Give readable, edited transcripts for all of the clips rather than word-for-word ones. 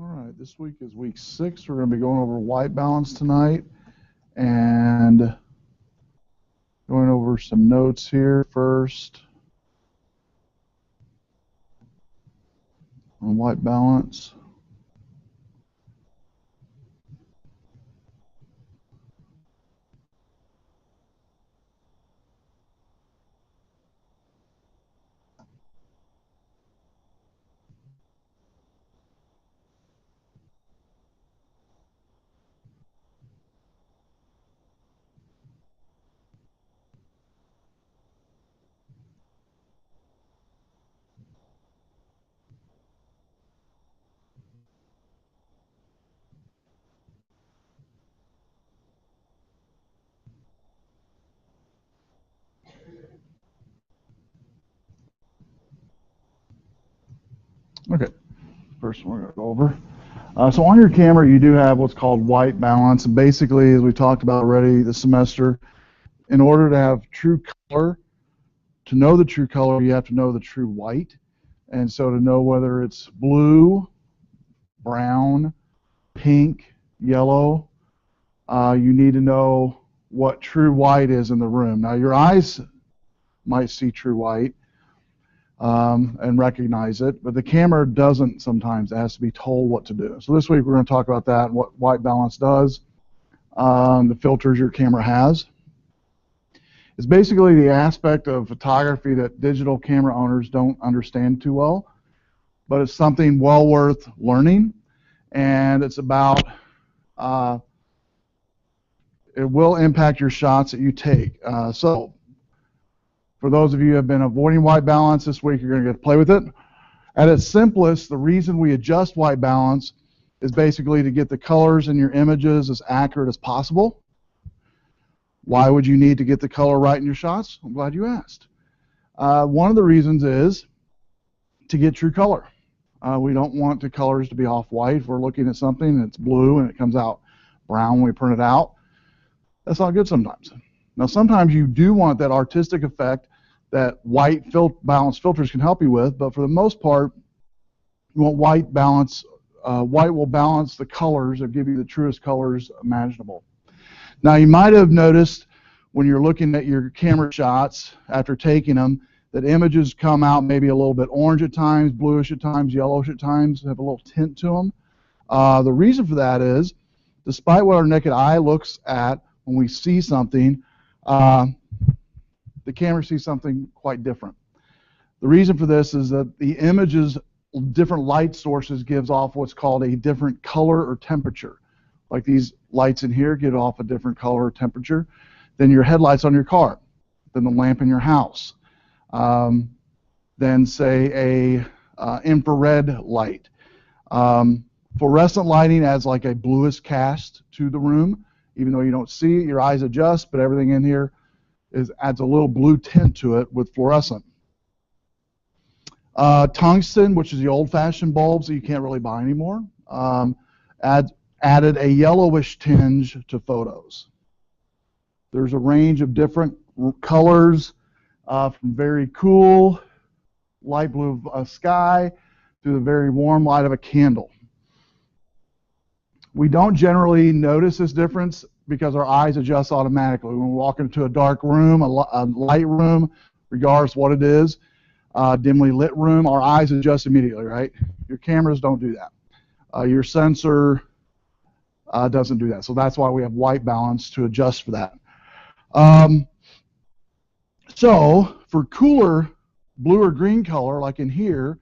All right, this week is week 6. We're going to be going over white balance tonight and going over some notes here first on white balance. Okay, first one we're going to go over. So on your camera, you do have what's called white balance. And basically, as we talked about already this semester, in order to have true color, to know the true color, you have to know the true white. And so to know whether it's blue, brown, pink, yellow, you need to know what true white is in the room. Now, your eyes might see true white and recognize it, but the camera doesn't sometimes. It has to be told what to do. So this week we're going to talk about that and what white balance does, the filters your camera has. It's basically the aspect of photography that digital camera owners don't understand too well, but it's something well worth learning, and it's about it will impact your shots that you take. So for those of you who have been avoiding white balance this week, you're going to get to play with it. At its simplest, the reason we adjust white balance is basically to get the colors in your images as accurate as possible. Why would you need to get the color right in your shots? I'm glad you asked. One of the reasons is to get true color. We don't want the colors to be off-white. If we're looking at something and it's blue and it comes out brown when we print it out, that's not good sometimes. Now, sometimes you do want that artistic effect that white balance filters can help you with, but for the most part, you want white balance. White will balance the colors and give you the truest colors imaginable. Now, you might have noticed when you're looking at your camera shots after taking them that images come out maybe a little bit orange at times, bluish at times, yellowish at times, have a little tint to them. The reason for that is, despite what our naked eye looks at when we see something, the camera sees something quite different. The reason for this is that the images, different light sources gives off what's called a different color or temperature. Like these lights in here give off a different color or temperature than your headlights on your car, than the lamp in your house, than say a infrared light. Fluorescent lighting adds like a bluish cast to the room. Even though you don't see it, your eyes adjust, but everything in here adds a little blue tint to it with fluorescent. Tungsten, which is the old-fashioned bulbs that you can't really buy anymore, added a yellowish tinge to photos. There's a range of different colors from very cool light blue sky to the very warm light of a candle. We don't generally notice this difference because our eyes adjust automatically. When we walk into a dark room, a light room, regardless of what it is, dimly lit room, our eyes adjust immediately, right? Your cameras don't do that. Your sensor doesn't do that. So that's why we have white balance to adjust for that. So for cooler blue or green color, like in here,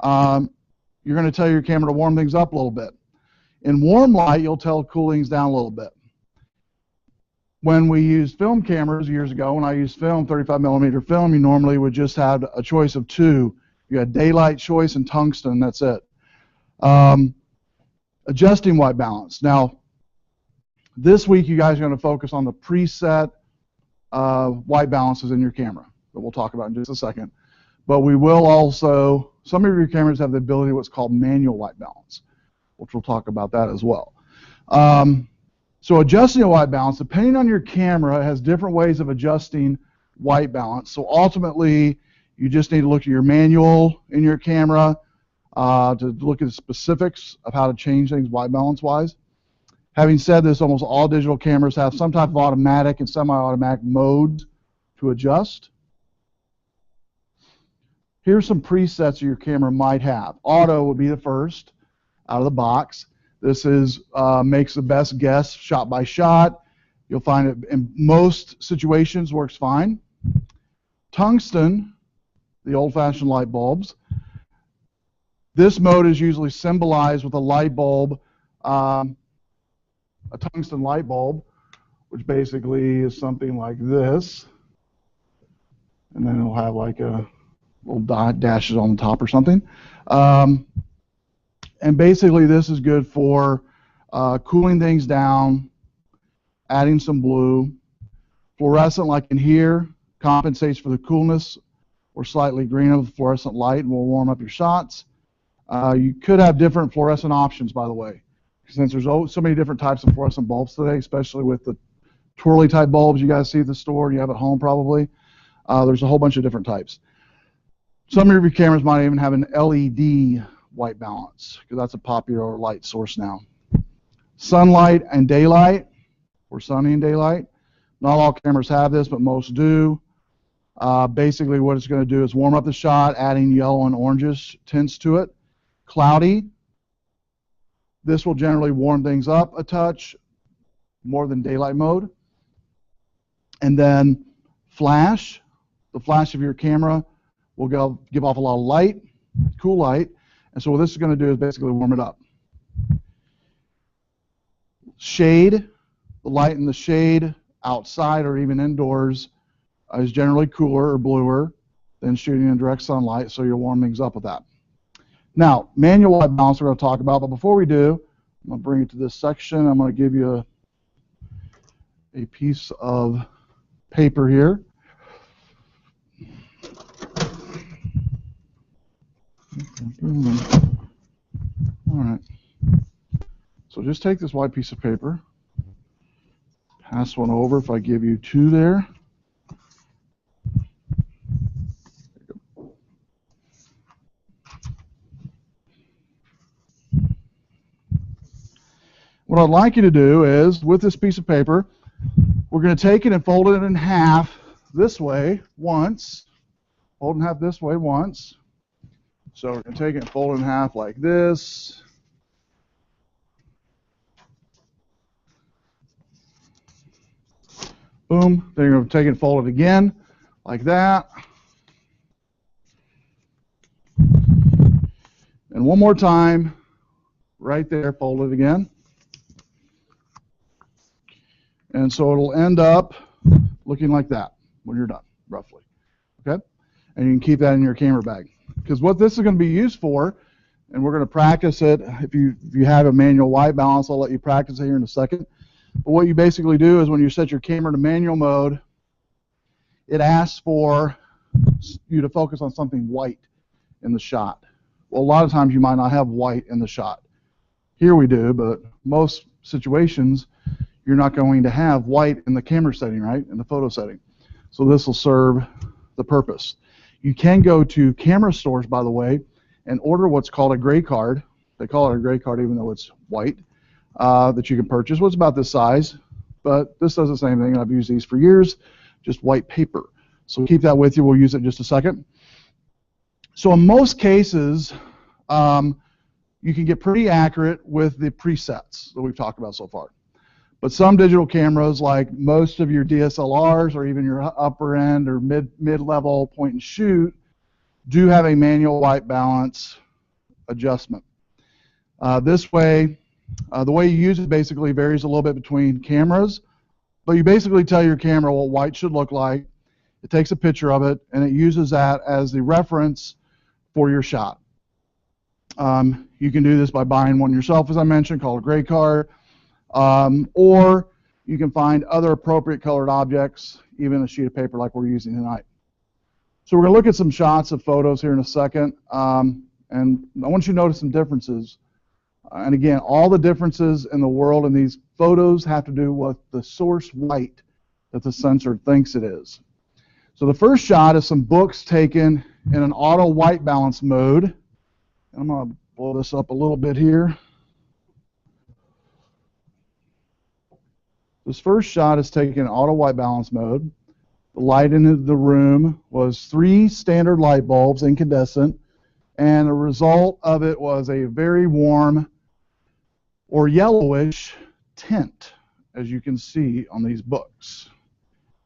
you're going to tell your camera to warm things up a little bit. In warm light, you'll tell coolings down a little bit. When we used film cameras years ago, when I used film, 35mm film, you normally would just have a choice of two. You had daylight choice and tungsten, that's it. Adjusting white balance. Now, this week you guys are going to focus on the preset white balances in your camera that we'll talk about in just a second. But we will also, some of your cameras have the ability of what's called manual white balance, which we'll talk about that as well. So adjusting a white balance, depending on your camera, has different ways of adjusting white balance. So ultimately, you just need to look at your manual in your camera, to look at the specifics of how to change things white balance wise. Having said this, almost all digital cameras have some type of automatic and semi-automatic modes to adjust. Here's some presets your camera might have. Auto would be the first out of the box. This is makes the best guess shot by shot. You'll find it in most situations works fine. Tungsten, the old-fashioned light bulbs. This mode is usually symbolized with a light bulb, a tungsten light bulb, which basically is something like this. And then it'll have like a little dashes on the top or something. And basically this is good for cooling things down, adding some blue. Fluorescent, like in here, compensates for the coolness or slightly green of the fluorescent light and will warm up your shots. You could have different fluorescent options, by the way, since there's so many different types of fluorescent bulbs today, especially with the twirly type bulbs you guys see at the store and you have at home probably. There's a whole bunch of different types. Some of your cameras might even have an LED white balance, because that's a popular light source now. Sunlight and daylight, or sunny and daylight. Not all cameras have this, but most do. Basically what it's going to do is warm up the shot, adding yellow and orangish tints to it. Cloudy, this will generally warm things up a touch, more than daylight mode. And then flash, the flash of your camera will give off a lot of light, cool light, and so what this is going to do is basically warm it up. Shade, the light in the shade outside or even indoors is generally cooler or bluer than shooting in direct sunlight, so you'll warm things up with that. Now, manual white balance we're going to talk about, but before we do, I'm going to bring it to this section. I'm going to give you a piece of paper here. All right. So just take this white piece of paper, pass one over if I give you two there. What I'd like you to do is, with this piece of paper, we're going to take it and fold it in half this way once. Fold it in half this way once. So we're going to take it and fold it in half like this. Boom. Then you're going to take it and fold it again like that. And one more time, right there, fold it again. And so it'll end up looking like that when you're done, roughly. Okay? And you can keep that in your camera bag. Because what this is going to be used for, and we're going to practice it, if you have a manual white balance, I'll let you practice it here in a second. But what you basically do is when you set your camera to manual mode, it asks for you to focus on something white in the shot. Well, a lot of times you might not have white in the shot. Here we do, but most situations you're not going to have white in the camera setting, right, in the photo setting. So this will serve the purpose. You can go to camera stores, by the way, and order what's called a gray card. They call it a gray card even though it's white, that you can purchase. Well, it's about this size, but this does the same thing. I've used these for years, just white paper. So keep that with you. We'll use it in just a second. So in most cases, you can get pretty accurate with the presets that we've talked about so far. But some digital cameras, like most of your DSLRs or even your upper end or mid-level point and shoot, do have a manual white balance adjustment. This way, the way you use it basically varies a little bit between cameras, but you basically tell your camera what white should look like. It takes a picture of it, and it uses that as the reference for your shot. You can do this by buying one yourself, as I mentioned, called a gray card. Or you can find other appropriate colored objects, even a sheet of paper like we're using tonight. So we're going to look at some shots of photos here in a second, and I want you to notice some differences. And again, all the differences in the world in these photos have to do with the source white that the sensor thinks it is. So the first shot is some books taken in an auto white balance mode. I'm going to blow this up a little bit here. This first shot is taken in auto white balance mode. The light in the room was 3 standard light bulbs, incandescent, and the result of it was a very warm or yellowish tint, as you can see on these books.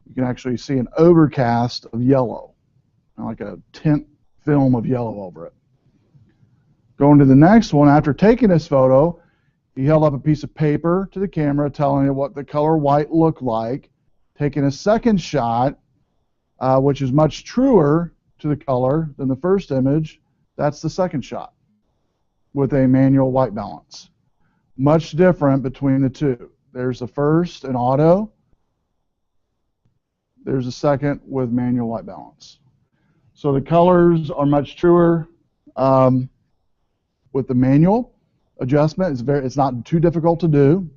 You can actually see an overcast of yellow, like a tint film of yellow over it. Going to the next one, after taking this photo, he held up a piece of paper to the camera telling it what the color white looked like. Taking a second shot, which is much truer to the color than the first image. That's the second shot with a manual white balance. Much different between the two. There's the first in auto. There's a second with manual white balance. So the colors are much truer with the manual adjustment. It's not too difficult to do.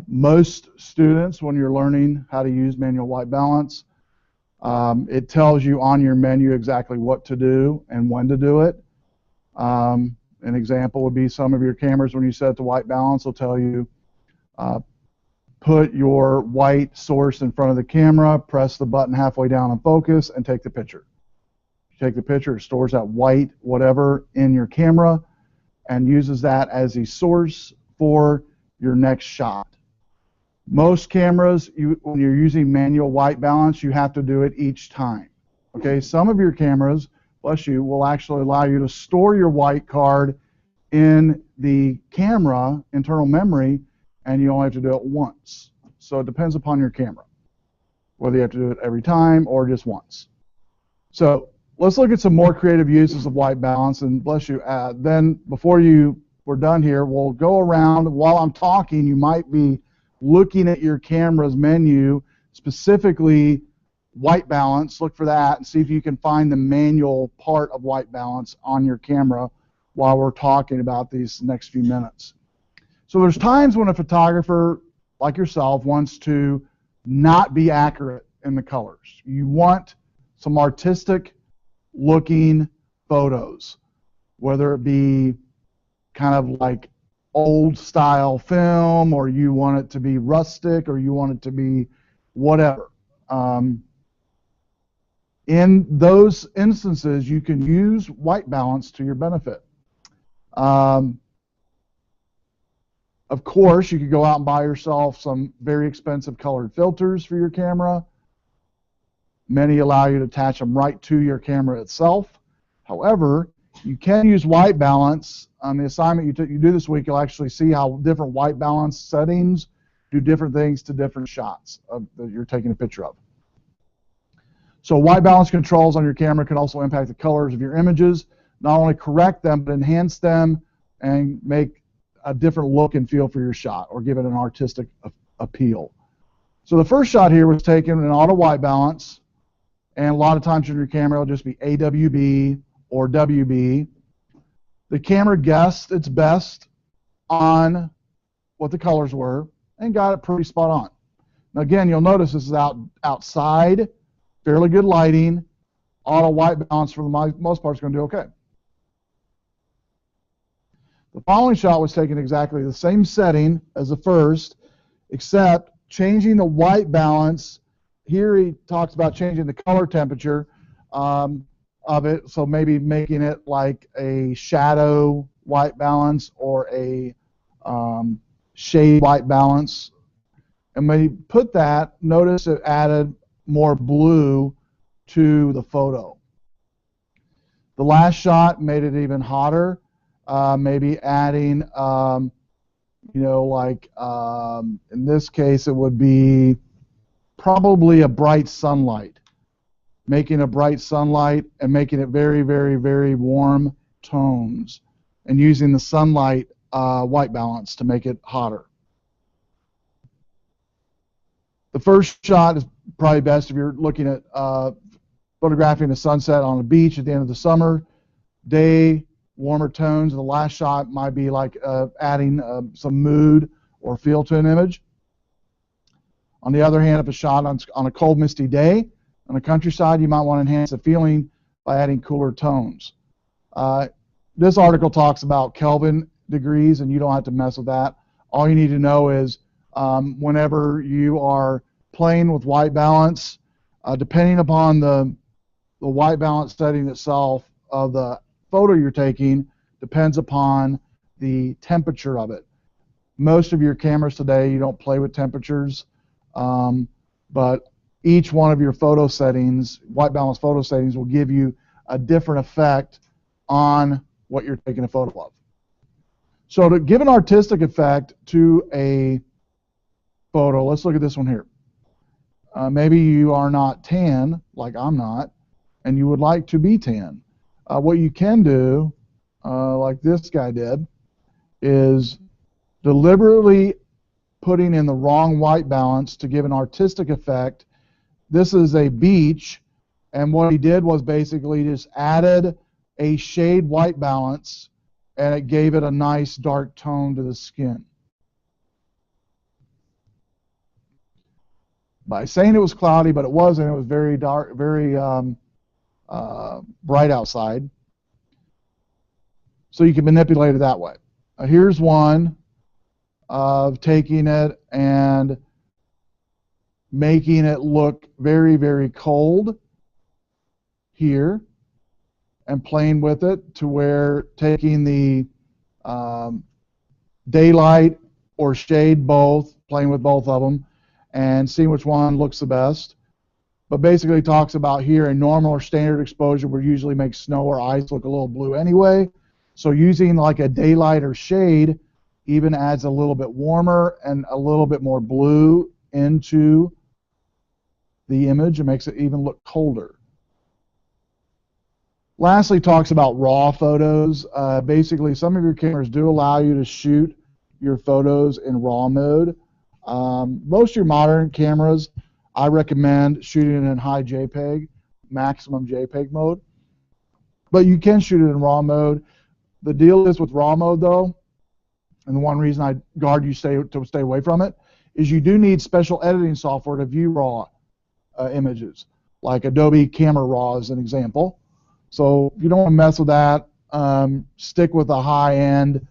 Most students, when you're learning how to use manual white balance, it tells you on your menu exactly what to do and when to do it. An example would be some of your cameras, when you set it to white balance, will tell you put your white source in front of the camera, press the button halfway down on focus, and take the picture. You take the picture, it stores that white whatever in your camera and uses that as a source for your next shot. Most cameras, when you're using manual white balance, you have to do it each time. Okay, some of your cameras, bless you, will actually allow you to store your white card in the camera internal memory, and you only have to do it once. So it depends upon your camera, whether you have to do it every time or just once. So let's look at some more creative uses of white balance, and bless you, then before we're done here, we'll go around. While I'm talking, you might be looking at your camera's menu, specifically white balance. Look for that and see if you can find the manual part of white balance on your camera while we're talking about these next few minutes. So there's times when a photographer like yourself wants to not be accurate in the colors. You want some artistic looking photos, whether it be kind of like old style film, or you want it to be rustic, or you want it to be whatever. In those instances, you can use white balance to your benefit. Of course, you could go out and buy yourself some very expensive colored filters for your camera. Many allow you to attach them right to your camera itself. However, you can use white balance. On the assignment you do this week, you'll actually see how different white balance settings do different things to different shots that you're taking a picture of. So white balance controls on your camera can also impact the colors of your images, not only correct them, but enhance them and make a different look and feel for your shot, or give it an artistic appeal. So the first shot here was taken in auto white balance, and a lot of times in your camera it'll just be AWB or WB. The camera guessed its best on what the colors were and got it pretty spot on. Now again, you'll notice this is outside, fairly good lighting. Auto white balance for the most part is going to do okay. The following shot was taken exactly the same setting as the first, except changing the white balance. Here he talks about changing the color temperature of it, so maybe making it like a shadow white balance or a shade white balance. And when he put that, notice it added more blue to the photo. The last shot made it even hotter, maybe adding, like in this case it would be probably a bright sunlight. Making a bright sunlight and making it very, very, very warm tones, and using the sunlight white balance to make it hotter. The first shot is probably best if you're looking at photographing a sunset on a beach at the end of the summer day, warmer tones. The last shot might be like adding some mood or feel to an image. On the other hand, if a shot on a cold, misty day on the countryside, you might want to enhance the feeling by adding cooler tones. This article talks about Kelvin degrees, and you don't have to mess with that. All you need to know is whenever you are playing with white balance, depending upon the white balance setting itself of the photo you're taking, depends upon the temperature of it. Most of your cameras today, you don't play with temperatures, but each one of your photo settings, white balance photo settings, will give you a different effect on what you're taking a photo of. So to give an artistic effect to a photo, let's look at this one here. Maybe you are not tan, like I'm not, and you would like to be tan. What you can do, like this guy did, is deliberately putting in the wrong white balance to give an artistic effect. This is a beach, and what he did was basically just added a shade white balance, and it gave it a nice dark tone to the skin. By saying it was cloudy, but it wasn't. It was very dark, very bright outside. So you can manipulate it that way. Here's one of taking it and making it look very, very cold here, and playing with it to where taking the daylight or shade both, playing with both of them, and seeing which one looks the best. But basically talks about here a normal or standard exposure would usually make snow or ice look a little blue anyway. So using like a daylight or shade even adds a little bit warmer and a little bit more blue into the image and makes it even look colder. Lastly, talks about raw photos. Basically, some of your cameras do allow you to shoot your photos in raw mode. Most of your modern cameras, I recommend shooting it in high JPEG, maximum JPEG mode. But you can shoot it in raw mode. The deal is with raw mode, though, and the one reason I guard you to stay away from it, is you do need special editing software to view raw images, like Adobe Camera Raw as an example. So if you don't want to mess with that, stick with the high-end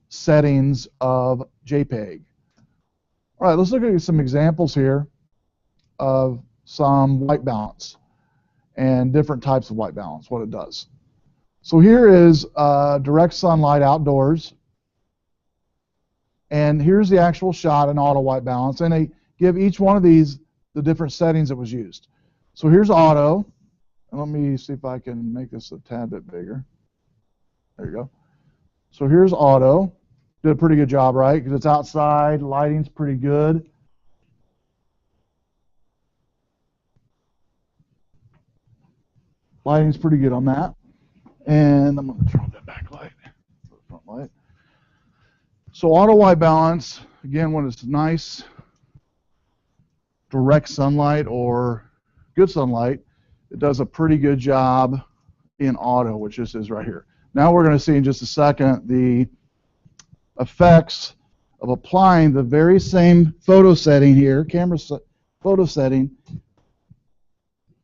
settings of JPEG. All right, let's look at some examples here of some white balance and different types of white balance, what it does. So here is direct sunlight outdoors, and here's the actual shot in auto white balance, and they give each one of these the different settings that was used. So here's auto, and let me see if I can make this a tad bit bigger. There you go. So here's auto. Did a pretty good job, right? Because it's outside, lighting's pretty good. Lighting's pretty good on that. And I'm going to turn on that backlight, front light. So auto white balance, again, when it's nice, direct sunlight or good sunlight, it does a pretty good job in auto, which this is right here. Now we're going to see in just a second the effects of applying the very same photo setting here, photo setting,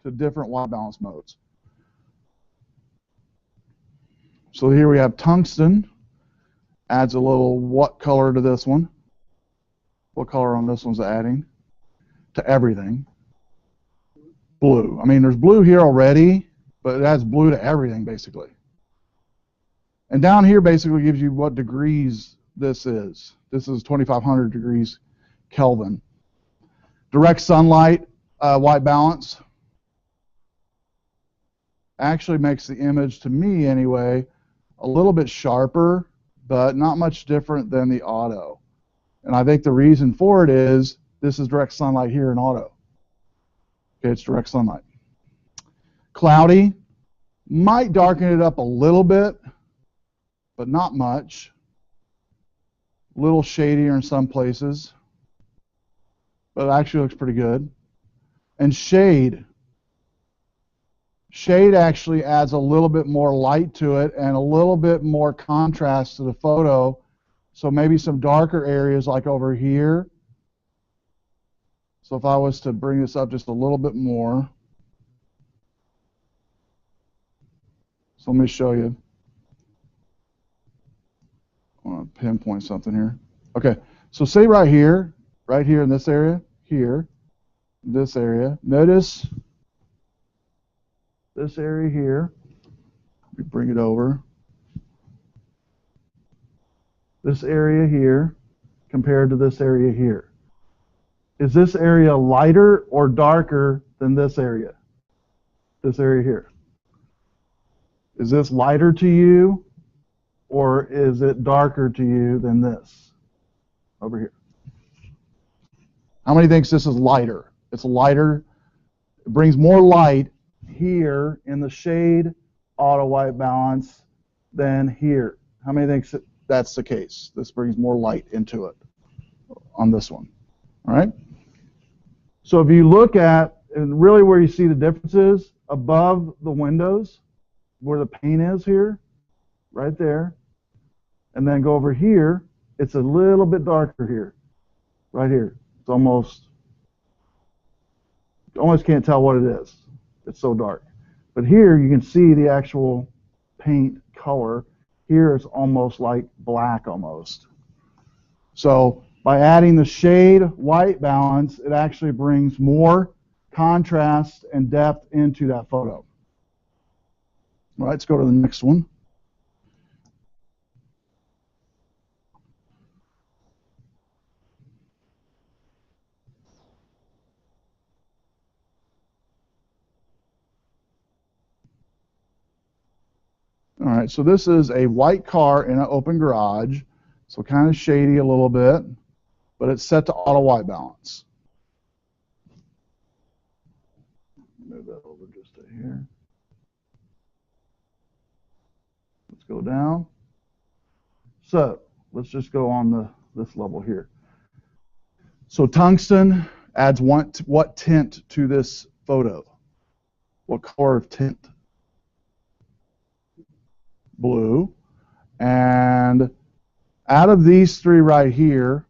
to different white balance modes. So here we have tungsten, adds a little what color to this one? What color on this one's adding? To everything. Blue. I mean, there's blue here already, but it adds blue to everything basically. And down here basically gives you what degrees this is. This is 2,500 degrees Kelvin. Direct sunlight, white balance, actually makes the image, to me anyway, a little bit sharper, but not much different than the auto. And I think the reason for it is this is direct sunlight here in auto. Okay, it's direct sunlight. Cloudy, might darken it up a little bit, but not much. A little shadier in some places, but it actually looks pretty good. And shade. Shade actually adds a little bit more light to it and a little bit more contrast to the photo. So maybe some darker areas like over here. So if I was to bring this up just a little bit more. So let me show you. pinpoint something here. Okay, so say right here in this area, here, this area. Notice this area here. Let me bring it over. This area here compared to this area here. Is this area lighter or darker than this area? This area here. Is this lighter to you or is it darker to you than this over here? How many thinks this is lighter? It's lighter. It brings more light here in the shade auto white balance than here. How many thinks that's the case? This brings more light into it on this one. All right? So if you look at, and really where you see the difference is above the windows, where the paint is here, right there, and then go over here, it's a little bit darker here, right here. It's almost can't tell what it is. It's so dark. But here you can see the actual paint color. Here it's almost like black almost. So by adding the shade white balance, it actually brings more contrast and depth into that photo. All right, let's go to the next one. All right, so this is a white car in an open garage, so kind of shady a little bit, but it's set to auto white balance. Move that over just to here. Let's go down. So let's just go on this level here. So tungsten adds what tint to this photo? What color of tint? Blue. And out of these three right here,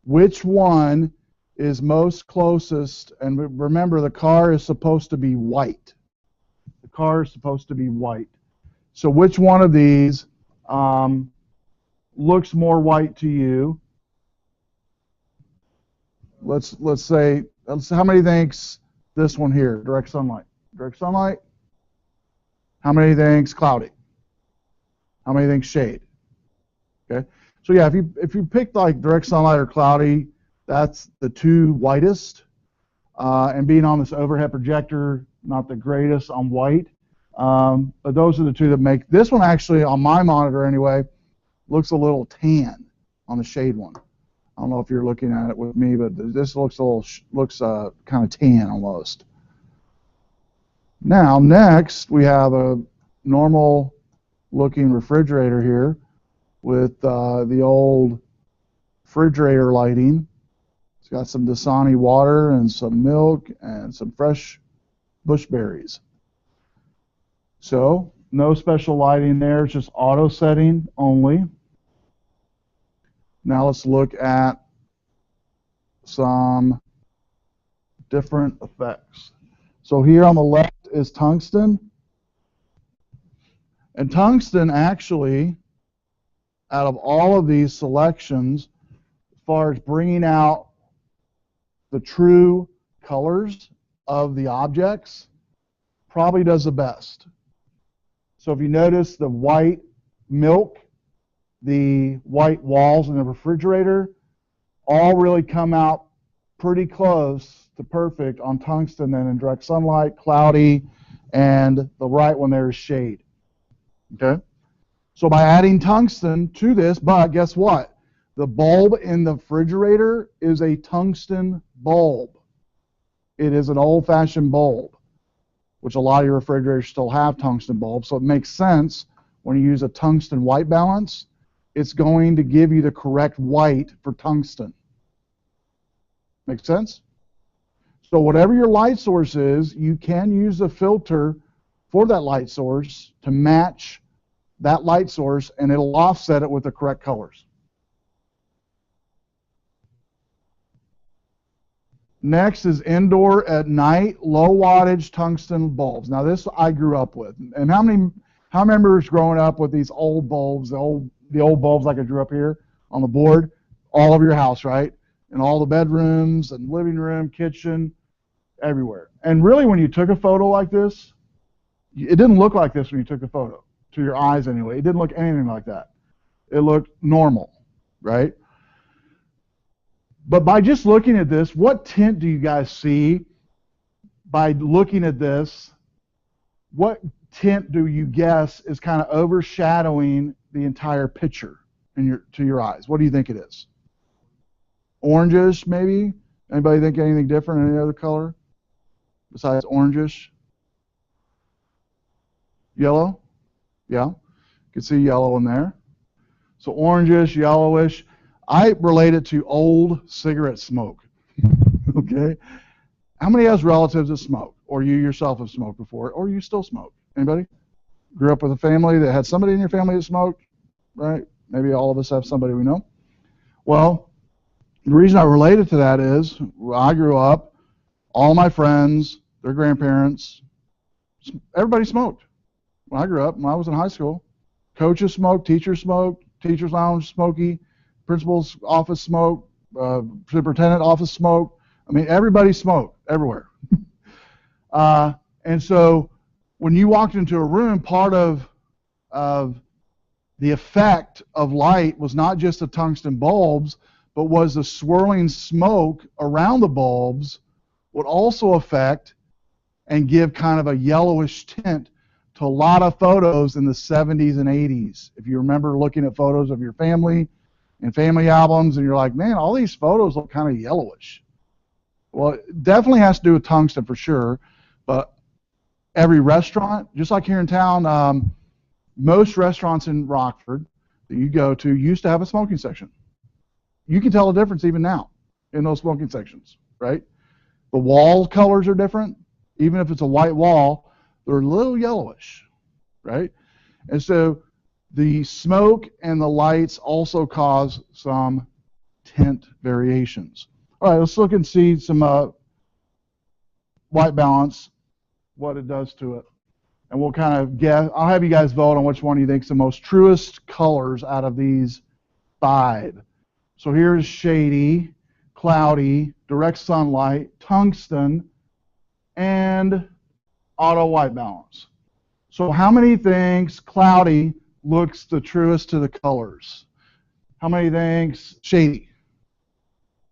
which one is most closest? And remember, the car is supposed to be white. The car is supposed to be white. So which one of these looks more white to you? Let's say, how many thinks this one here, direct sunlight? Direct sunlight? How many thinks cloudy? How many thinks shade? Okay. So yeah, if you pick like direct sunlight or cloudy, that's the two whitest. And being on this overhead projector, not the greatest on white. But those are the two that make this one actually on my monitor anyway looks a little tan on the shade one. I don't know if you're looking at it with me, but this looks kind of tan almost. Now next we have a normal looking refrigerator here with the old refrigerator lighting. It's got some Dasani water and some milk and some fresh bush berries. So no special lighting there, it's just auto setting only. Now let's look at some different effects. So here on the left is tungsten. And tungsten actually, out of all of these selections, as far as bringing out the true colors of the objects, probably does the best. So if you notice the white milk, the white walls in the refrigerator, all really come out pretty close to perfect on tungsten than in direct sunlight, cloudy, and the right one there is shade. Okay? So by adding tungsten to this, but guess what? The bulb in the refrigerator is a tungsten bulb. It is an old-fashioned bulb, which a lot of your refrigerators still have tungsten bulbs, so it makes sense when you use a tungsten white balance, it's going to give you the correct white for tungsten. Make sense? So whatever your light source is, you can use a filter for that light source to match that light source, and it'll offset it with the correct colors. Next is indoor at night, low wattage tungsten bulbs. Now this I grew up with. And how many members growing up with these old bulbs, the old the old bulbs like I drew up here on the board, all over your house, right? In all the bedrooms and living room, kitchen, everywhere. And really, when you took a photo like this, it didn't look like this when you took the photo, to your eyes anyway. It didn't look anything like that. It looked normal, right? But by just looking at this, what tint do you guys see by looking at this? What tint do you guess is kind of overshadowing the entire picture to your eyes? What do you think it is? Orangish, maybe? Anybody think anything different, any other color besides orangish? Yellow? Yeah, you can see yellow in there. So orangish, yellowish. I relate it to old cigarette smoke. Okay? How many has relatives that smoke? Or you yourself have smoked before? Or you still smoke? Anybody? Grew up with a family that had somebody in your family that smoked? Right? Maybe all of us have somebody we know. Well, the reason I related to that is I grew up, all my friends, their grandparents, everybody smoked. When I grew up, when I was in high school, coaches smoked, teachers smoked, teachers' lounge smoky, principal's office smoked, superintendent office smoked. I mean, everybody smoked everywhere. And so when you walked into a room, part of the effect of light was not just the tungsten bulbs, but was the swirling smoke around the bulbs would also affect and give kind of a yellowish tint to a lot of photos in the 70s and 80s. If you remember looking at photos of your family and family albums, and you're like, man, all these photos look kind of yellowish. Well, it definitely has to do with tungsten for sure, but every restaurant, just like here in town, most restaurants in Rockford that you go to used to have a smoking section. You can tell the difference even now in those smoking sections, right? The wall colors are different. Even if it's a white wall, they're a little yellowish, right? And so the smoke and the lights also cause some tint variations. All right, let's look and see some white balance, what it does to it. And we'll kind of guess. I'll have you guys vote on which one you think is the most truest colors out of these 5. So here's shady, cloudy, direct sunlight, tungsten, and auto white balance. So how many thinks cloudy looks the truest to the colors? How many thinks shady?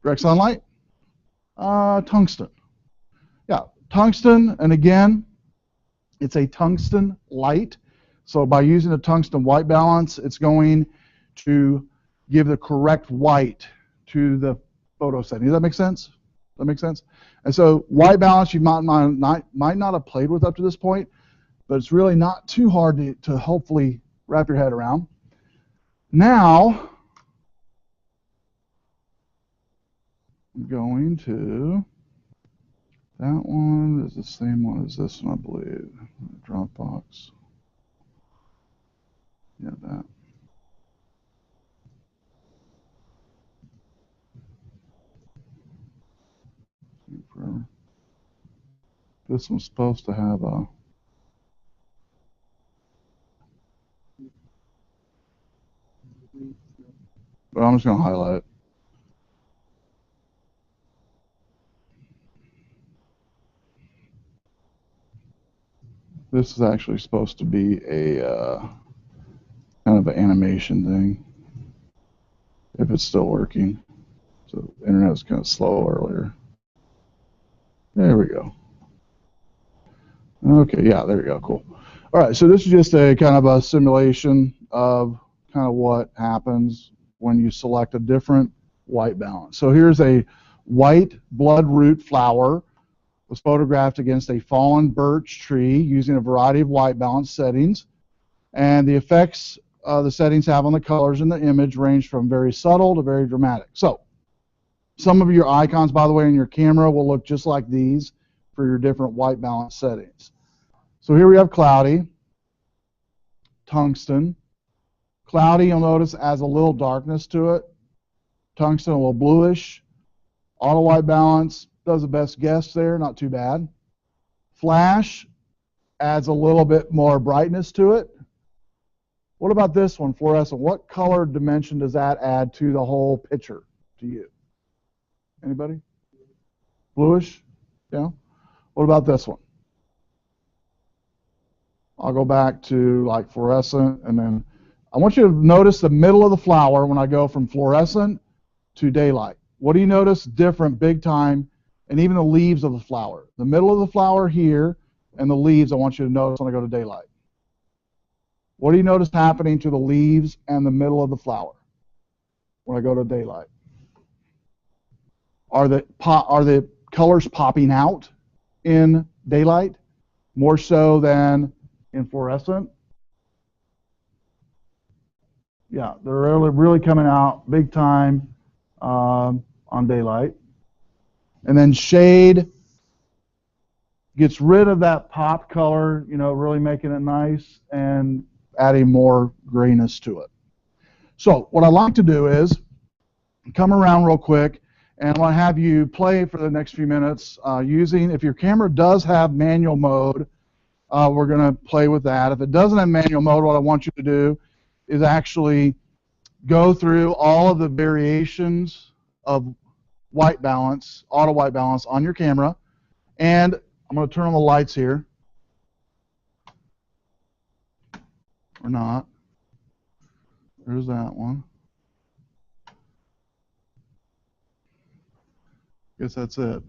Direct sunlight? Tungsten. Yeah, tungsten, and again, it's a tungsten light. So by using a tungsten white balance, it's going to give the correct white to the photo setting. Does that make sense? Does that make sense? And so white balance you might not have played with up to this point, but it's really not too hard to hopefully wrap your head around. Now, I'm going to, that one is the same one as this one, I believe. Dropbox. Yeah, that. This one's supposed to have a, but I'm just going to highlight it. This is actually supposed to be a kind of an animation thing, if it's still working. So the internet was kind of slow earlier. There we go. Okay, yeah, there we go, cool. All right, so this is just a kind of a simulation of kind of what happens when you select a different white balance. So here's a white bloodroot flower was photographed against a fallen birch tree using a variety of white balance settings. And the effects the settings have on the colors in the image range from very subtle to very dramatic. So some of your icons, by the way, in your camera will look just like these for your different white balance settings. So here we have cloudy, tungsten. Cloudy, you'll notice, adds a little darkness to it. Tungsten, a little bluish. Auto white balance does the best guess there, not too bad. Flash adds a little bit more brightness to it. What about this one, fluorescent? What color dimension does that add to the whole picture to you? Anybody? Bluish? Yeah. What about this one? I'll go back to like fluorescent, and then I want you to notice the middle of the flower when I go from fluorescent to daylight. What do you notice different big time? And even the leaves of the flower. The middle of the flower here and the leaves I want you to notice when I go to daylight. What do you notice happening to the leaves and the middle of the flower when I go to daylight? Are the colors popping out in daylight more so than in fluorescent? Yeah, they're really coming out big time on daylight. And then shade gets rid of that pop color, you know, really making it nice and adding more grayness to it. So what I like to do is come around real quick, and I want to have you play for the next few minutes using, if your camera does have manual mode, we're going to play with that. If it doesn't have manual mode, what I want you to do is actually go through all of the variations of white balance, auto white balance on your camera, and I'm going to turn on the lights here, or not. There's that one. Guess that's it.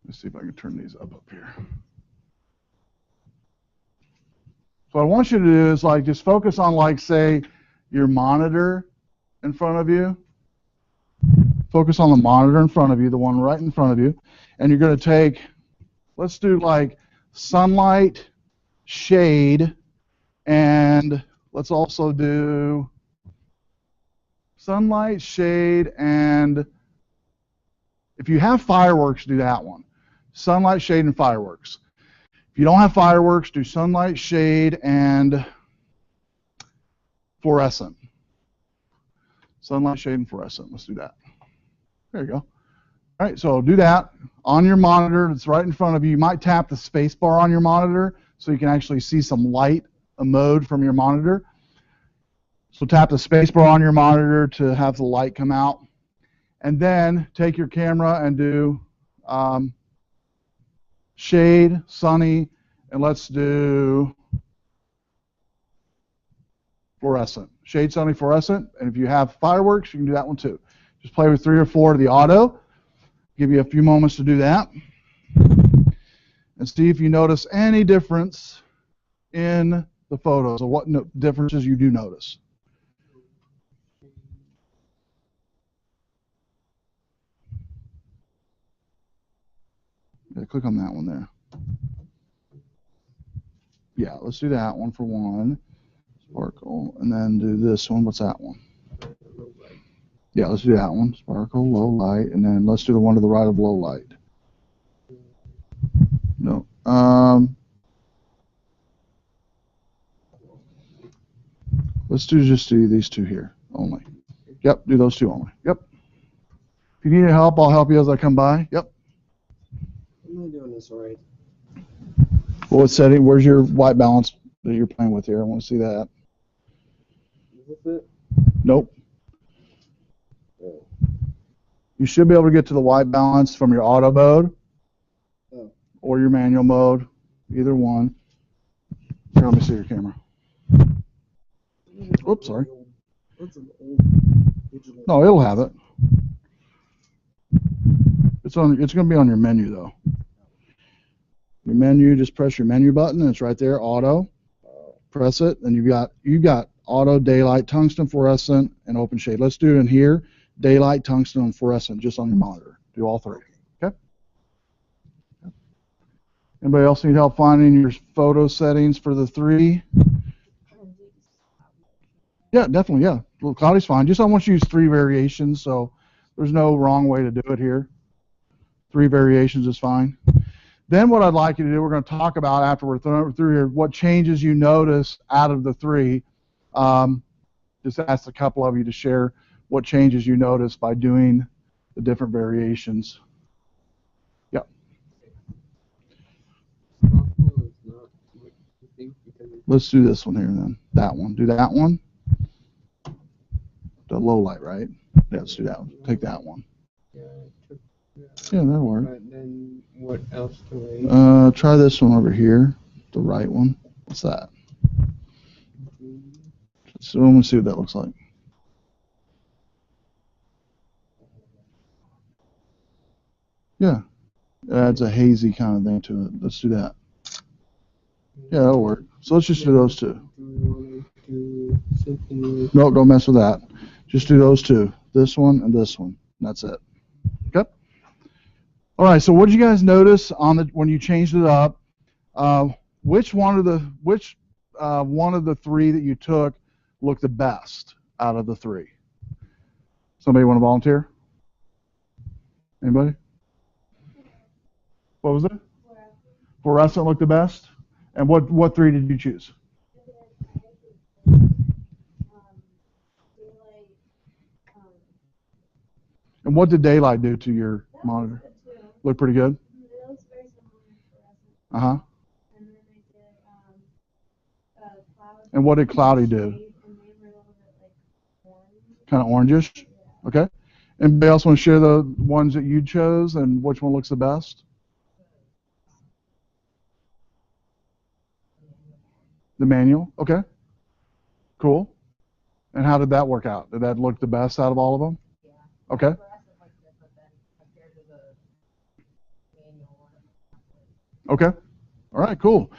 Let's see if I can turn these up here. So what I want you to do is like just focus on, like, say, your monitor in front of you. Focus on the monitor in front of you, the one right in front of you, and you're going to take, let's do like sunlight, shade, and let's also do sunlight, shade, and if you have fireworks, do that one. Sunlight, shade, and fireworks. If you don't have fireworks, do sunlight, shade, and fluorescent. Sunlight, shade, and fluorescent. Let's do that. There you go. All right, so do that on your monitor. It's right in front of you. You might tap the space bar on your monitor so you can actually see some light, a mode from your monitor. So tap the space bar on your monitor to have the light come out. And then take your camera and do shade, sunny, and let's do fluorescent. Shade, sunny, fluorescent. And if you have fireworks, you can do that one too. Just play with 3 or 4 of the auto. Give you a few moments to do that. And see if you notice any difference in the photos, or what differences you do notice. Yeah, click on that one there. Yeah, let's do that one for one. Sparkle, and then do this one. What's that one? Yeah, let's do that one. Sparkle, low light, and then let's do the one to the right of low light. No. Let's just do these two here only. Yep, do those two only. Yep. If you need any help, I'll help you as I come by. Yep. I'm not doing this right. Well, what setting? Where's your white balance that you're playing with here? I want to see that. Is this it? Nope. Oh. You should be able to get to the white balance from your auto mode or your manual mode, either one. Here, let me see your camera. Oops, sorry. That's an old digital. No, it'll have it. It's going to be on your menu though. Your menu, just press your menu button, and it's right there, auto. Press it, and you've got auto, daylight, tungsten, fluorescent, and open shade. Let's do it in here. Daylight, tungsten, and fluorescent, just on your monitor. Do all 3. Okay? Anybody else need help finding your photo settings for the 3? Yeah, definitely, yeah. Well, cloudy's fine. Just I want you to use 3 variations, so there's no wrong way to do it here. 3 variations is fine. Then what I'd like you to do, we're going to talk about after we're through here, what changes you notice out of the 3. Just ask a couple of you to share what changes you notice by doing the different variations. Yep. Sparkle is not what you think because it's Let's do this one here then. That one. Do that one. The low light, right? Yeah, let's do that one. Take that one. Yeah, I took that. Yeah, that'll work. But then what else do I? Try this one over here. The right one. What's that? So let me see what that looks like. Yeah. It adds a hazy kind of thing to it. Let's do that. Yeah, that'll work. So let's just do those two. Do we want to do something with? No, don't mess with that. Just do those two. This one and this one. That's it. Okay. All right. So what did you guys notice on the when you changed it up? Which one of the three that you took looked the best out of the three? Somebody want to volunteer? Anybody? What was it? Fluorescent looked the best. And what three did you choose? And what did daylight do to your monitor? Look pretty good? Uh-huh. And what did cloudy do? Kind of orangish? Okay. Anybody else want to share the ones that you chose and which one looks the best? The manual? Okay. Cool. And how did that work out? Did that look the best out of all of them? Yeah. Okay. Okay. All right, cool.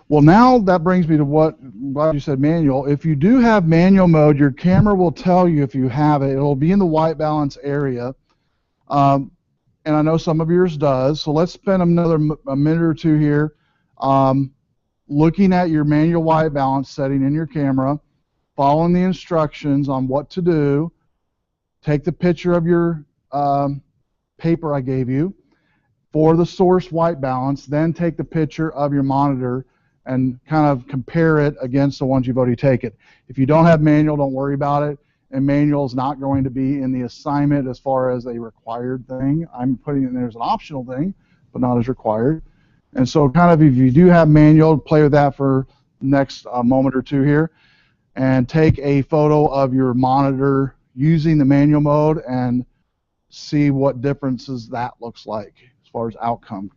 Well, now that brings me to what, I'm glad you said manual. If you do have manual mode, your camera will tell you if you have it. It'll be in the white balance area. And I know some of yours does. So let's spend a minute or two here looking at your manual white balance setting in your camera, following the instructions on what to do. Take the picture of your paper I gave you for the source white balance, then take the picture of your monitor and kind of compare it against the ones you've already taken. If you don't have manual, don't worry about it. And manual is not going to be in the assignment as far as a required thing. I'm putting it in there as an optional thing, but not as required. And so kind of if you do have manual, play with that for the next moment or two here. And take a photo of your monitor using the manual mode and see what differences that looks like as far as outcome.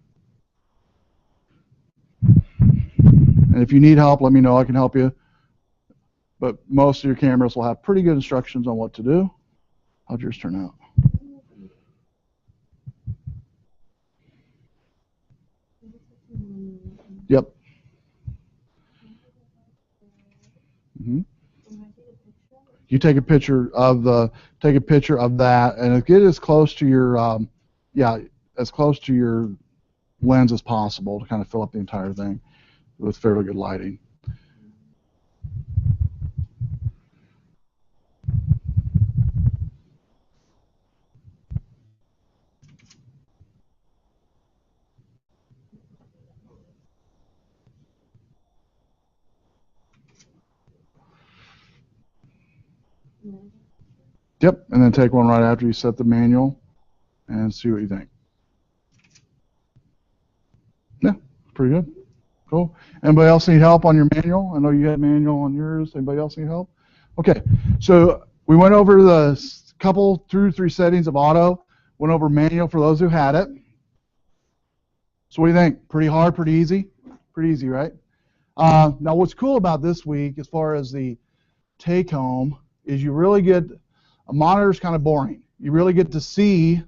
And if you need help, let me know. I can help you. But most of your cameras will have pretty good instructions on what to do. How'd yours turn out? Yep. Mm-hmm. You take a picture of that, and get as close to your as close to your lens as possible to kind of fill up the entire thing with fairly good lighting. Yep, and then take one right after you set the manual and see what you think. Yeah, pretty good. Cool. Anybody else need help on your manual? I know you had manual on yours. Anybody else need help? Okay, so we went over the couple 2 or 3 settings of auto, went over manual for those who had it. So what do you think? Pretty hard, pretty easy? Pretty easy, right? Now what's cool about this week as far as the take home is you really get, a monitor is kind of boring. You really get to see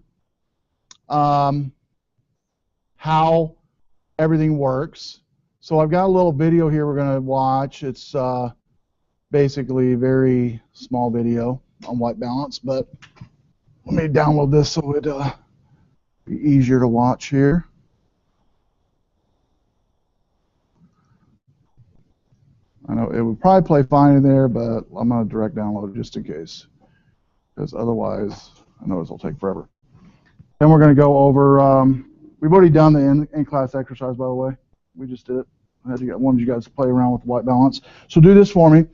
how everything works. So I've got a little video here we're going to watch. It's basically a very small video on white balance, but let me download this so it'll be easier to watch here. I know it would probably play fine in there, but I'm going to direct download it just in case, because otherwise I know this will take forever. Then we're going to go over, we've already done the in-class exercise, by the way. We just did it. I wanted you guys to play around with white balance. So do this for me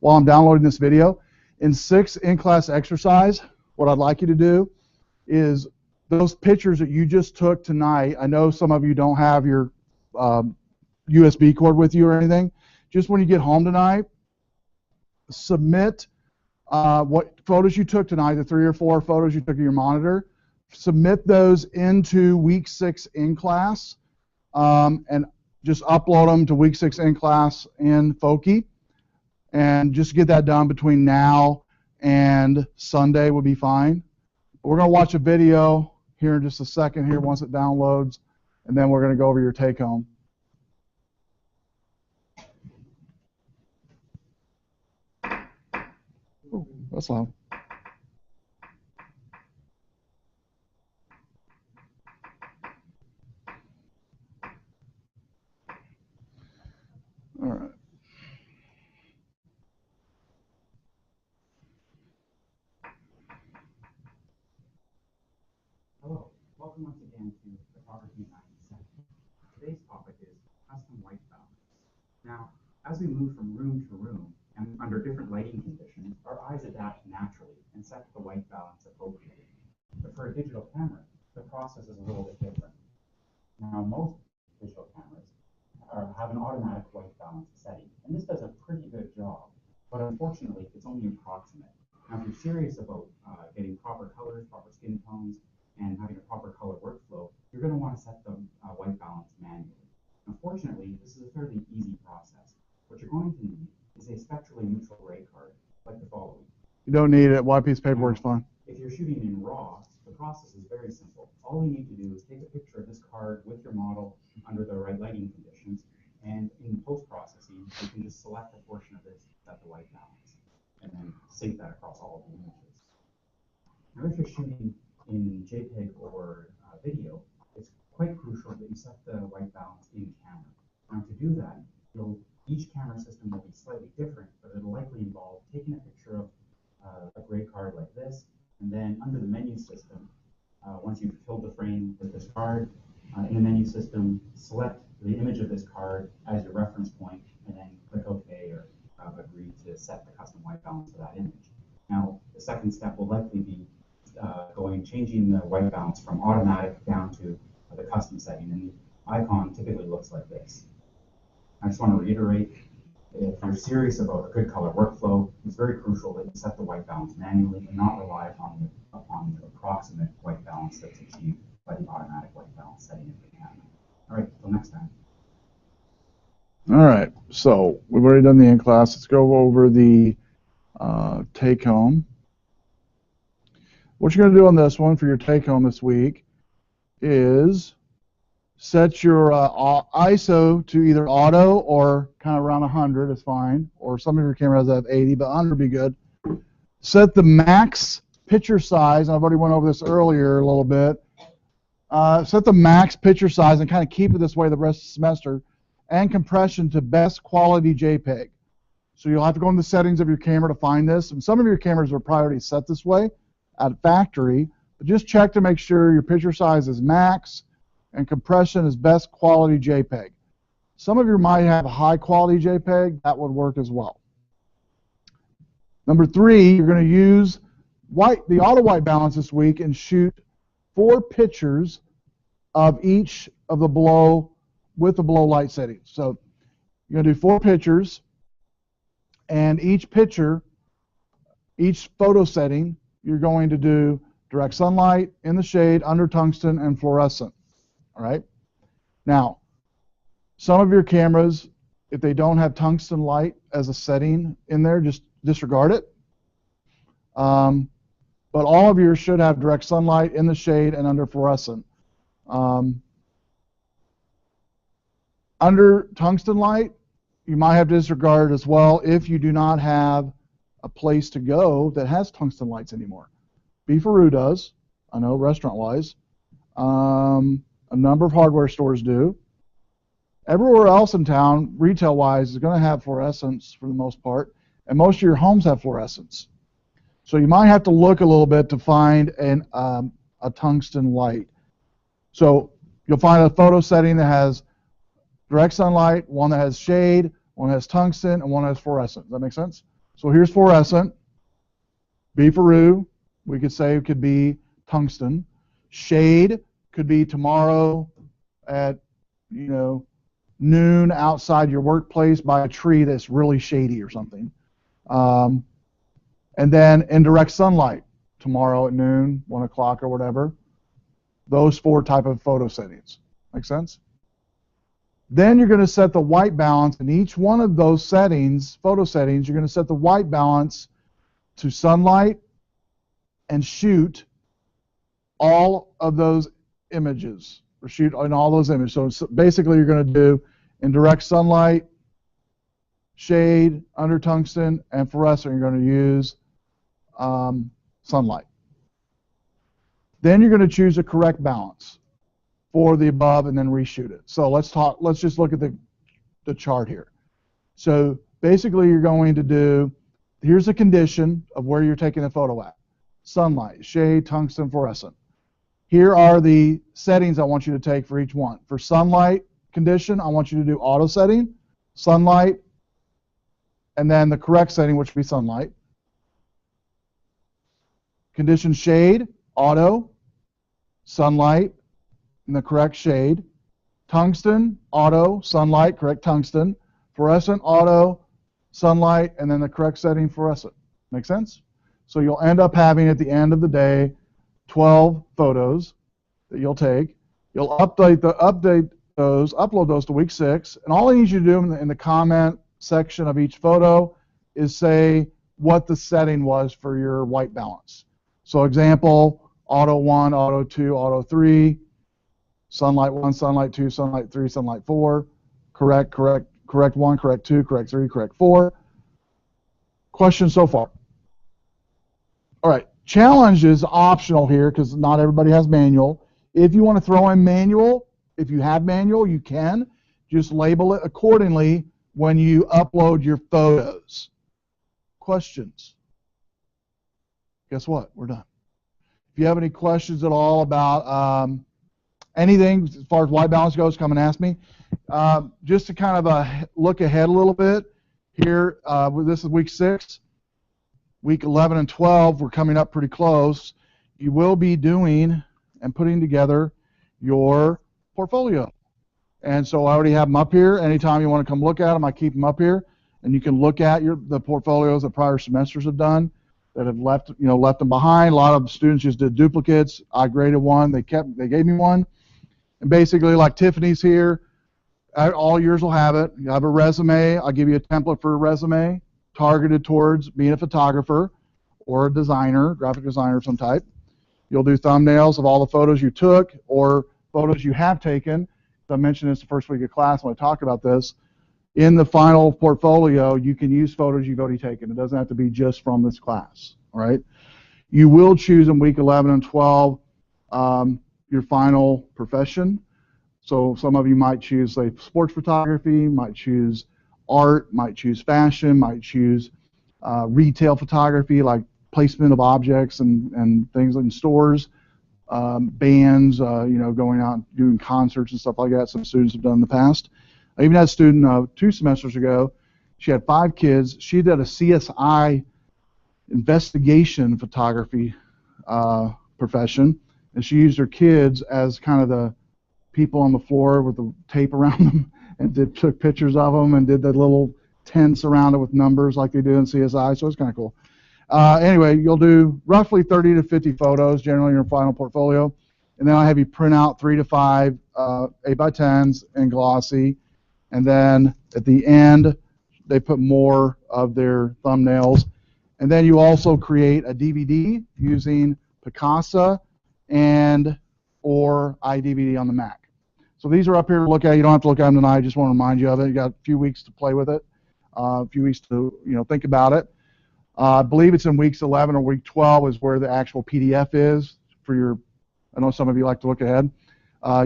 while I'm downloading this video. In 6 in-class exercise, what I'd like you to do is those pictures that you just took tonight, I know some of you don't have your USB cord with you or anything. just when you get home tonight, submit what photos you took tonight, the 3 or 4 photos you took of your monitor. Submit those into week 6 in class, and just upload them to week 6 in class in Foki, and just get that done between now and Sunday would be fine. We're going to watch a video here in just a second here once it downloads, and then we're going to go over your take home. Oh, that's loud. All right. Hello, welcome once again to Photography 97. Today's topic is custom white balance. Now, as we move from room to room and under different lighting conditions, our eyes adapt naturally and set the white balance appropriately. But for a digital camera, the process is a little bit different. Now, most digital cameras have an automatic white balance setting, and this does a pretty good job, but unfortunately, it's only approximate. Now, if you're serious about getting proper colors, proper skin tones, and having a proper color workflow, you're going to want to set the white balance manually. Unfortunately, this is a fairly easy process. What you're going to need is a spectrally neutral ray card, like the following. You don't need it. White piece of paper works fine. If you're shooting in RAW, the process is very simple. All you need to do is take a picture of this card with your model under the right lighting conditions, and in post-processing, you can just select a portion of this to set the white balance, and then sync that across all of the images. Now, if you're shooting in JPEG or video, it's quite crucial that you set the white balance in camera. Now, to do that, each camera system will be slightly different, but it'll likely involve taking a picture of a gray card like this, and then under the menu system, once you've filled the frame with this card, in the menu system, select the image of this card as your reference point, and then click OK or agree to set the custom white balance for that image. Now, the second step will likely be changing the white balance from automatic down to the custom setting, and the icon typically looks like this. I just want to reiterate, if you're serious about a good color workflow, it's very crucial that you set the white balance manually and not rely upon the approximate white balance that's achieved by the automatic white balance setting of the camera. All right, until next time. All right, so we've already done the in-class. Let's go over the take-home. What you're going to do on this one for your take-home this week is set your ISO to either auto or kind of around 100 is fine, or some of your cameras have 80, but 100 would be good. Set the max picture size, and I've already went over this earlier a little bit. Set the max picture size and kind of keep it this way the rest of the semester, and compression to best quality JPEG. So you'll have to go in the settings of your camera to find this, and some of your cameras are probably already set this way at factory, but just check to make sure your picture size is max and compression is best quality JPEG. Some of you might have a high quality JPEG, that would work as well. Number 3, you're going to use the auto white balance this week and shoot 4 pictures of each of the below with the below light settings. So you're going to do 4 pictures, and each picture, each photo setting, you're going to do direct sunlight, in the shade, under tungsten, and fluorescent. All right. Now, some of your cameras, if they don't have tungsten light as a setting in there, just disregard it. But all of yours should have direct sunlight, in the shade, and under fluorescent. Under tungsten light, you might have to disregard it as well if you do not have a place to go that has tungsten lights anymore. Beefaroo does, I know, restaurant-wise. A number of hardware stores do. Everywhere else in town, retail-wise, is going to have fluorescence for the most part, and most of your homes have fluorescence. So you might have to look a little bit to find a tungsten light. So you'll find a photo setting that has direct sunlight, one that has shade, one that has tungsten, and one that has fluorescent. Does that make sense? So here's fluorescent. Beefaroo, we could say it could be tungsten. Shade could be tomorrow at, noon outside your workplace by a tree that's really shady or something. And then in direct sunlight tomorrow at noon, 1 o'clock or whatever. Those 4 type of photo settings. Make sense? Then you're going to set the white balance in each one of those settings, photo settings. You're going to set the white balance to sunlight and shoot all of those images, or shoot in all those images. So basically you're going to do in direct sunlight, shade, under tungsten, and fluorescent. You're going to use sunlight. Then you're going to choose a correct balance for the above and then reshoot it. So let's just look at the chart here. So basically you're going to do, here's a condition of where you're taking the photo at. Sunlight, shade, tungsten, fluorescent. Here are the settings I want you to take for each one. For sunlight condition, I want you to do auto setting, sunlight, and then the correct setting, which would be sunlight. Condition shade, auto, sunlight, and the correct shade. Tungsten, auto, sunlight, correct tungsten. Fluorescent, auto, sunlight, and then the correct setting, fluorescent. Make sense? So you'll end up having at the end of the day 12 photos that you'll take. You'll upload those to week 6, and all I need you to do in the comment section of each photo is say what the setting was for your white balance. So example, auto 1, auto 2, auto 3, sunlight 1, sunlight 2, sunlight 3, sunlight 4, correct 1, correct 2, correct 3, correct 4. Questions so far? All right, challenge is optional here because not everybody has manual. If you want to throw in manual, if you have manual, you can. Just label it accordingly when you upload your photos. Questions? Guess what? We're done. If you have any questions at all about anything as far as white balance goes, come and ask me. Just to kind of look ahead a little bit here, this is week 6. Week 11 and 12, we're coming up pretty close. You will be doing and putting together your portfolio. And so I already have them up here. Anytime you want to come look at them, I keep them up here. And you can look at the portfolios that prior semesters have done that have left them behind. A lot of students just did duplicates. I graded one. They gave me one. And basically, like Tiffany's here, all yours will have it. You have a resume. I'll give you a template for a resume targeted towards being a photographer or a designer, graphic designer of some type. You'll do thumbnails of all the photos you took or photos you have taken. I mentioned this the first week of class when I talked about this. In the final portfolio, you can use photos you've already taken. It doesn't have to be just from this class. All right? You will choose in week 11 and 12 your final profession. So some of you might choose, say, sports photography, might choose art, might choose fashion, might choose retail photography, like placement of objects and things in stores, bands, going out and doing concerts and stuff like that. Some students have done in the past. I even had a student 2 semesters ago. She had 5 kids. She did a CSI investigation photography profession, and she used her kids as kind of the people on the floor with the tape around them and took pictures of them and did the little tents around it with numbers like they do in CSI, so it's kind of cool. Anyway, you'll do roughly 30 to 50 photos generally in your final portfolio, and then I'll have you print out 3 to 5 8x10s in glossy, and then at the end they put more of their thumbnails, and then you also create a DVD using Picasa and or iDVD on the Mac. So these are up here to look at. You don't have to look at them tonight. I just want to remind you of it. You got a few weeks to play with it, a few weeks to think about it. I believe it's in weeks 11 or week 12 is where the actual PDF is for your. I know some of you like to look ahead.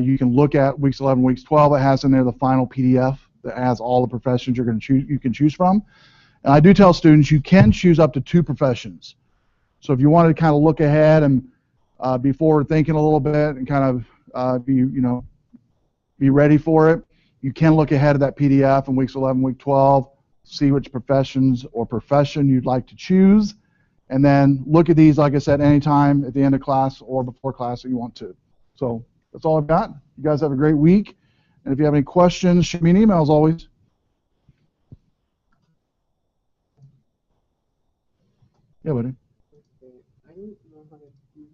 You can look at weeks 11, weeks 12. It has in there the final PDF that has all the professions you're going to choose. You can choose from. And I do tell students you can choose up to 2 professions. So if you wanted to kind of look ahead and be forward thinking a little bit and kind of be ready for it, you can look ahead of that PDF in weeks 11, week 12, see which professions or profession you'd like to choose, and then look at these, like I said, anytime at the end of class or before class that you want to. So that's all I've got. You guys have a great week. And if you have any questions, shoot me an email as always. Yeah, buddy. Okay. I don't know how to do